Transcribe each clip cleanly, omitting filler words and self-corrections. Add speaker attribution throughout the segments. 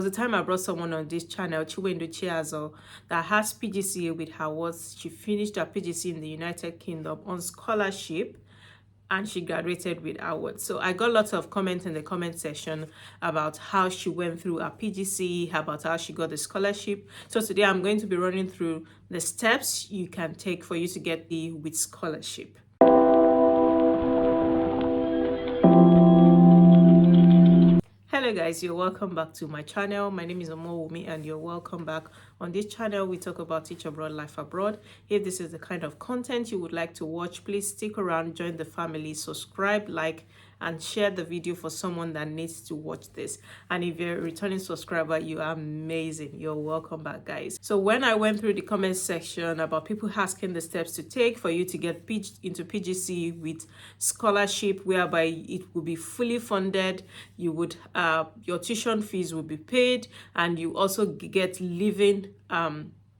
Speaker 1: was a time I brought someone on this channel, Chiwendo Chiazo, that has PGCE with her words. She finished her PGCE in the United Kingdom on scholarship and she graduated with awards. So I got lots of comments in the comment section about how she went through her PGCE, about how she got the scholarship. So today I'm going to be running through the steps you can take for you to get the with scholarship. Hello guys, you're welcome back to my channel. My name is Omowumi and you're welcome back. On this channel we talk about teach abroad, life abroad. If this is the kind of content you would like to watch, please stick around, join the family, subscribe, like and share the video for someone that needs to watch this. And if you're a returning subscriber, you are amazing. You're welcome back, guys. So when I went through the comment section about people asking the steps to take for you to get into PGCE with scholarship, whereby it will be fully funded, you would your tuition fees will be paid, and you also get living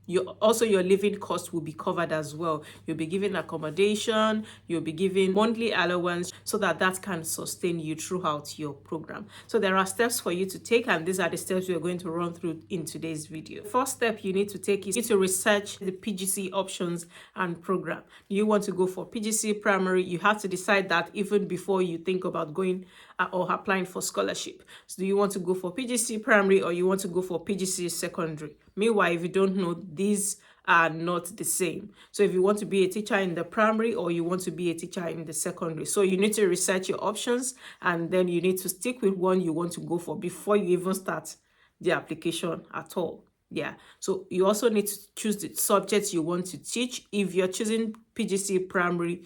Speaker 1: your living cost will be covered as well. You'll be given accommodation, you'll be given monthly allowance so that can sustain you throughout your program. So there are steps for you to take, and these are the steps we're going to run through in today's video. The first step you need to take is to research the PGCE options and program. Do you want to go for PGCE primary? You have to decide that even before you think about going or applying for scholarship. So do you want to go for PGCE primary or you want to go for PGCE secondary? Meanwhile, if you don't know, these are not the same. So if you want to be a teacher in the primary or you want to be a teacher in the secondary, so you need to research your options and then you need to stick with one you want to go for before you even start the application at all. Yeah, so you also need to choose the subjects you want to teach. If you're choosing PGCE primary,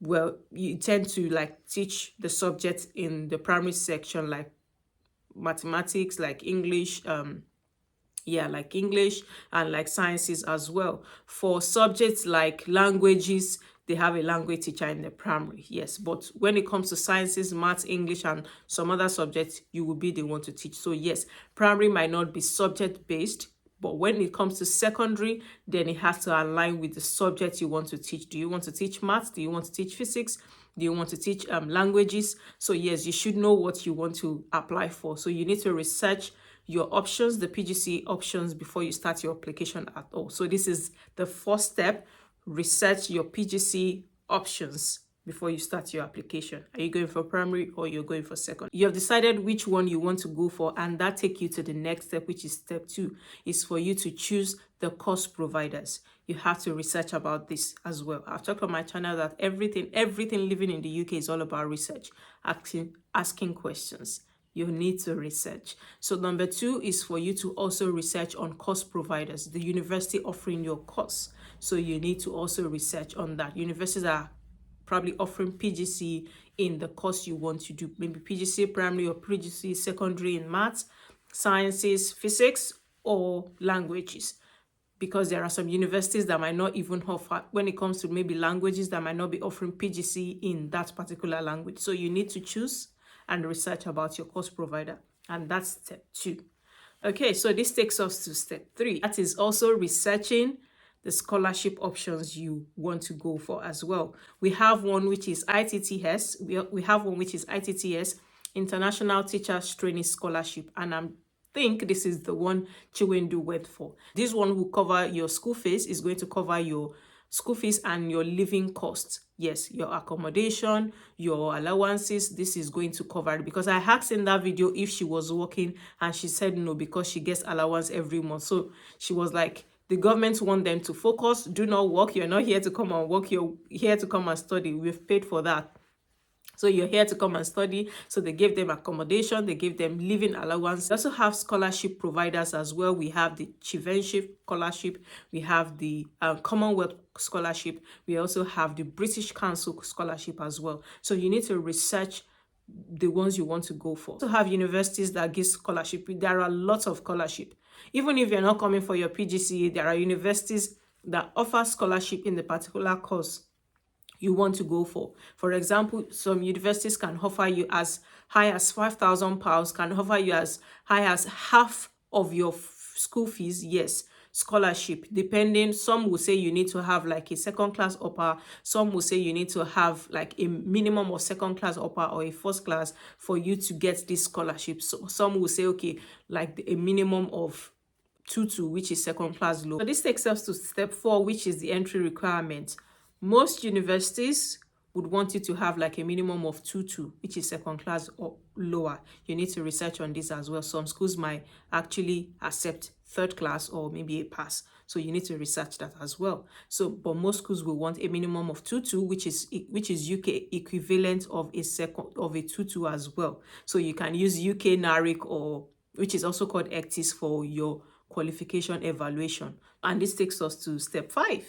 Speaker 1: well, you tend to teach the subjects in the primary section, like mathematics, like English, like English and like sciences as well. For subjects like languages, they have a language teacher in the primary, yes. But when it comes to sciences, maths, English, and some other subjects, you will be the one to teach. So yes, primary might not be subject-based, but when it comes to secondary, then it has to align with the subject you want to teach. Do you want to teach maths? Do you want to teach physics? Do you want to teach languages? So yes, you should know what you want to apply for. So you need to research your options, the PGCE options, before you start your application at all. So this is the first step. Research your PGCE options before you start your application. Are you going for primary or you're going for second? You have decided which one you want to go for, and that takes you to the next step, which is step 2, is for you to choose the course providers. You have to research about this as well. I've talked on my channel that everything living in the UK is all about research, asking questions. You need to research. So number 2 is for you to also research on course providers, the university offering your course. So you need to also research on that. Universities are probably offering PGCE in the course you want to do, maybe PGCE primary or PGCE secondary in maths, sciences, physics, or languages. Because there are some universities that might not even offer, when it comes to maybe languages, that might not be offering PGCE in that particular language. So you need to choose and research about your course provider. And that's step 2. Okay, so this takes us to step 3. That is also researching the scholarship options you want to go for as well. We have one which is ITTS. We have one which is ITTS, International Teachers Training Scholarship. And I think this is the one Chiwendo went for. This one will cover your school fees, is going to cover your school fees and your living costs. Yes, your accommodation, your allowances, this is going to cover it. Because I asked in that video if she was working and she said no, because she gets allowance every month. So she was like, the government want them to focus, do not work. You're not here to come and work, you're here to come and study. We've paid for that. So you're here to come and study. So they gave them accommodation, they gave them living allowance. We also have scholarship providers as well. We have the Chivenship Scholarship, we have the Commonwealth Scholarship, we also have the British Council Scholarship as well. So you need to research the ones you want to go for. To have universities that give scholarship, there are lots of scholarship. Even if you're not coming for your PGCE, there are universities that offer scholarship in the particular course you want to go for. For example, some universities can offer you as high as £5,000, can offer you as high as half of your school fees. Yes, scholarship, depending. Some will say you need to have like a second class upper, some will say you need to have like a minimum of second class upper or a first class for you to get this scholarship. So some will say, okay, like a minimum of 2-2, which is second class low. So this takes us to step 4, which is the entry requirement. Most universities would want you to have like a minimum of 2-2, which is second class or lower. You need to research on this as well. Some schools might actually accept third class or maybe a pass. So you need to research that as well. So, but most schools will want a minimum of 2-2, which is UK equivalent of a 2-2 as well. So you can use UK NARIC, or which is also called ECTIS, for your qualification evaluation. And this takes us to step 5,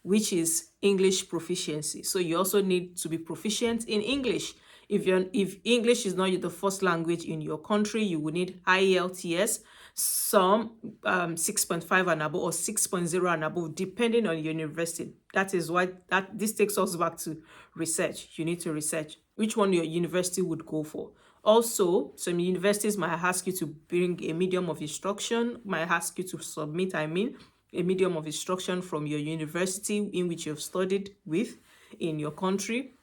Speaker 1: which is English proficiency. So you also need to be proficient in English. If English is not the first language in your country, you will need IELTS, some 6.5 and above, or 6.0 and above, depending on your university. That is why this takes us back to research. You need to research which one your university would go for. Also, some universities might ask you to bring a medium of instruction, might ask you to submit, a medium of instruction from your university in which you've studied with in your country,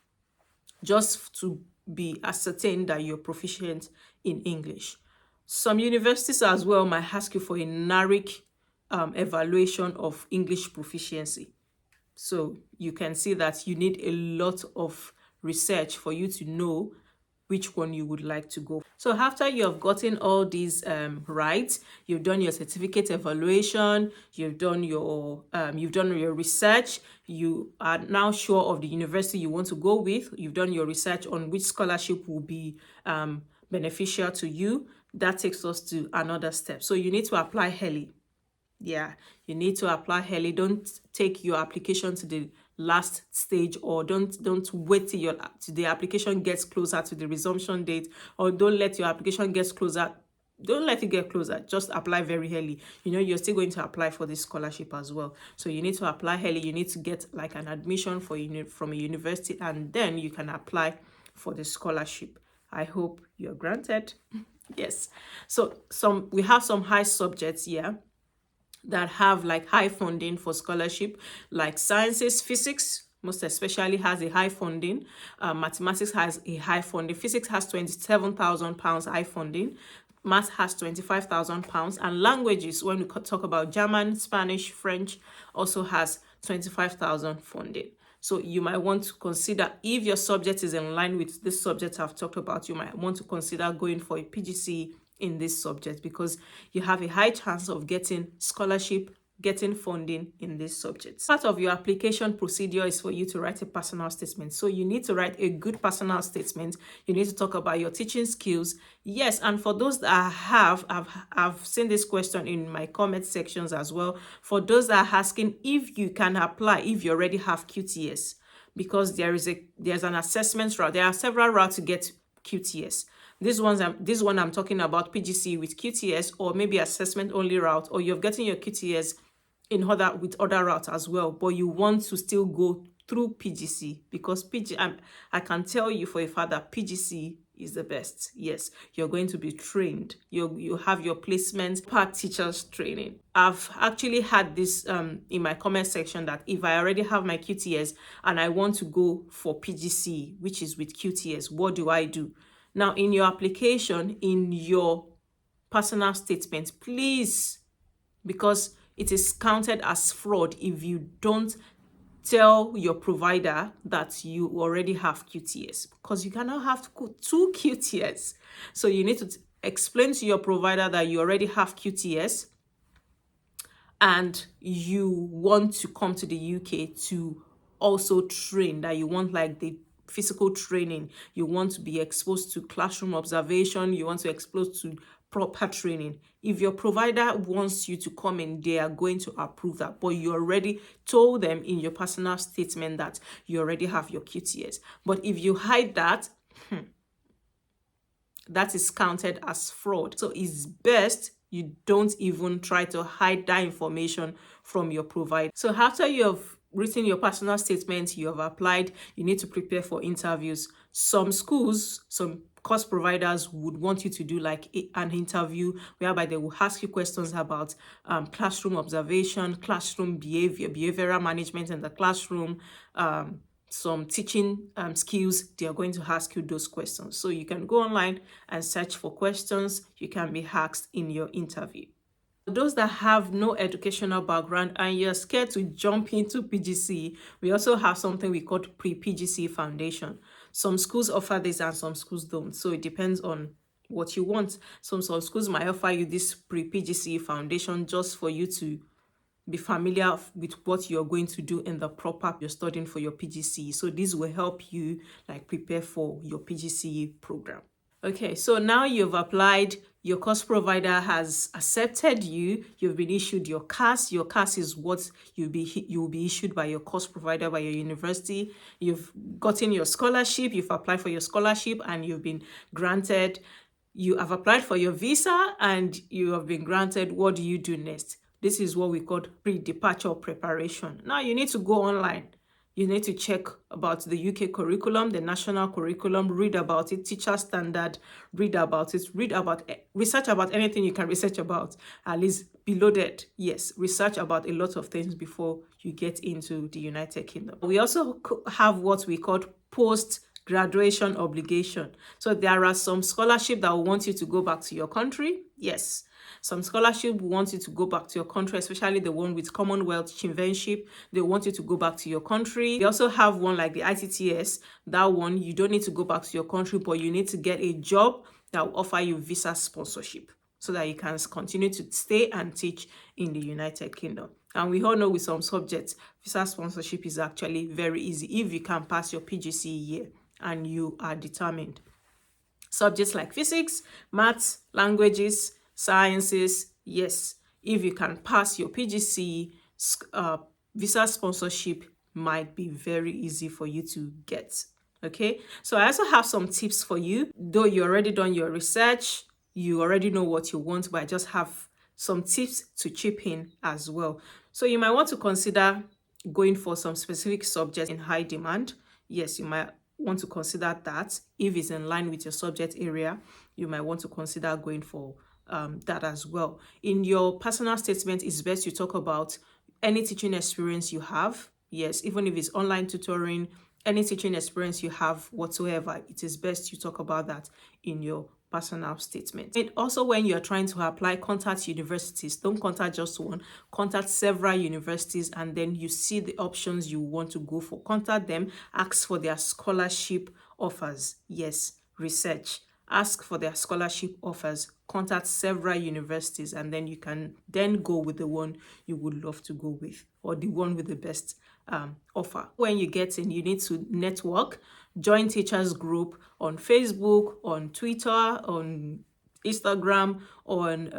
Speaker 1: just to be ascertained that you're proficient in English. Some universities as well might ask you for a NARIC evaluation of English proficiency. So you can see that you need a lot of research for you to know which one you would like to go. So after you have gotten all these right, you've done your certificate evaluation, you've done your research, you are now sure of the university you want to go with, you've done your research on which scholarship will be beneficial to you. That takes us to another step. So you need to apply early. Yeah, you need to apply early. Don't take your application to the last stage, or don't wait till the application gets closer to the resumption date, or don't let your application get closer. Don't let it get closer. Just apply very early. You know, you're still going to apply for this scholarship as well. So you need to apply early. You need to get like an admission from a university, and then you can apply for the scholarship. I hope you're granted. Yes. So we have some high subjects here that have like high funding for scholarship, like sciences, physics most especially has a high funding. Mathematics has a high funding. Physics has £27,000 high funding. Math has £25,000, and languages, when we talk about German, Spanish, French, also has 25,000 funding. So you might want to consider, if your subject is in line with this subject I've talked about, you might want to consider going for a PGCE in this subject, because you have a high chance of getting scholarship, getting funding in this subject. Part of your application procedure is for you to write a personal statement. So you need to write a good personal statement. You need to talk about your teaching skills. Yes, and for those that I've seen this question in my comment sections as well. For those that are asking if you can apply if you already have QTS, because there's an assessment route. There are several routes to get QTS. This one I'm talking about PGCE with QTS, or maybe assessment only route, or you're getting your QTS with other routes as well, but you want to still go through PGCE, because I can tell you for a fact that PGCE is the best. Yes, you're going to be trained. You have your placement per teachers training. I've actually had this in my comment section, that if I already have my QTS and I want to go for PGCE, which is with QTS, what do I do? Now, in your application, in your personal statement, please, because it is counted as fraud if you don't tell your provider that you already have QTS, because you cannot have two QTS. So you need to explain to your provider that you already have QTS and you want to come to the UK to also train, that you want like the physical training, you want to be exposed to classroom observation, you want to expose to proper training. If your provider wants you to come in, they are going to approve that, but you already told them in your personal statement that you already have your QTS. But if you hide that, that is counted as fraud. So it's best you don't even try to hide that information from your provider. So after you have written your personal statement, you have applied, you need to prepare for interviews. Some schools, some course providers would want you to do like an interview whereby they will ask you questions about classroom observation, classroom behavior, behavioral management in the classroom, some teaching skills. They are going to ask you those questions. So you can go online and search for questions you can be asked in your interview. For those that have no educational background and you're scared to jump into PGCE, we also have something we call pre-PGCE foundation. Some schools offer this and some schools don't. So it depends on what you want. Some schools might offer you this pre-PGCE foundation just for you to be familiar with what you're going to do in the proper you're studying for your PGCE. So this will help you like prepare for your PGCE program. Okay, so now you've applied, your course provider has accepted you, you've been issued your CAS. Your CAS is what you'll be issued by your course provider, by your university. You've gotten your scholarship, you've applied for your scholarship and you've been granted. You have applied for your visa and you have been granted. What do you do next? This is what we call pre-departure preparation. Now you need to go online. You need to check about the UK curriculum, the national curriculum, read about it, teacher standard, read about it, research about anything you can research about, at least below that. Yes, research about a lot of things before you get into the United Kingdom. We also have what we call post-graduation obligation. So there are some scholarship that will want you to go back to your country. Yes. Some scholarship want you to go back to your country, especially the one with Commonwealth Chieftainship. They want you to go back to your country. They also have one like the ITTS. That one, you don't need to go back to your country, but you need to get a job that will offer you visa sponsorship so that you can continue to stay and teach in the United Kingdom. And we all know with some subjects, visa sponsorship is actually very easy if you can pass your PGCE year and you are determined. Subjects like physics, maths, languages, sciences, yes, if you can pass your PGCE, visa sponsorship might be very easy for you to get. Okay, so I also have some tips for you. Though you already done your research, you already know what you want, but I just have some tips to chip in as well. So you might want to consider going for some specific subjects in high demand. Yes, you might want to consider that. If it's in line with your subject area, you might want to consider going for that as well. In your personal statement, it's best you talk about any teaching experience you have. Yes, even if it's online tutoring, any teaching experience you have whatsoever, it is best you talk about that in your personal statement. And also when you're trying to apply, contact universities. Don't contact just one, contact several universities, and then you see the options you want to go for. Contact them, ask for their scholarship offers. Yes, research. Ask for their scholarship offers, contact several universities, and then you can then go with the one you would love to go with, or the one with the best offer. When you get in, you need to network, join teachers group on Facebook, on Twitter, on Instagram, on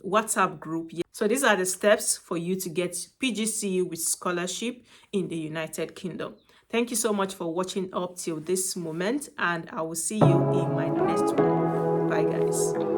Speaker 1: WhatsApp group. So these are the steps for you to get PGCE with scholarship in the United Kingdom. Thank you so much for watching up till this moment, and I will see you in my next one. Bye guys.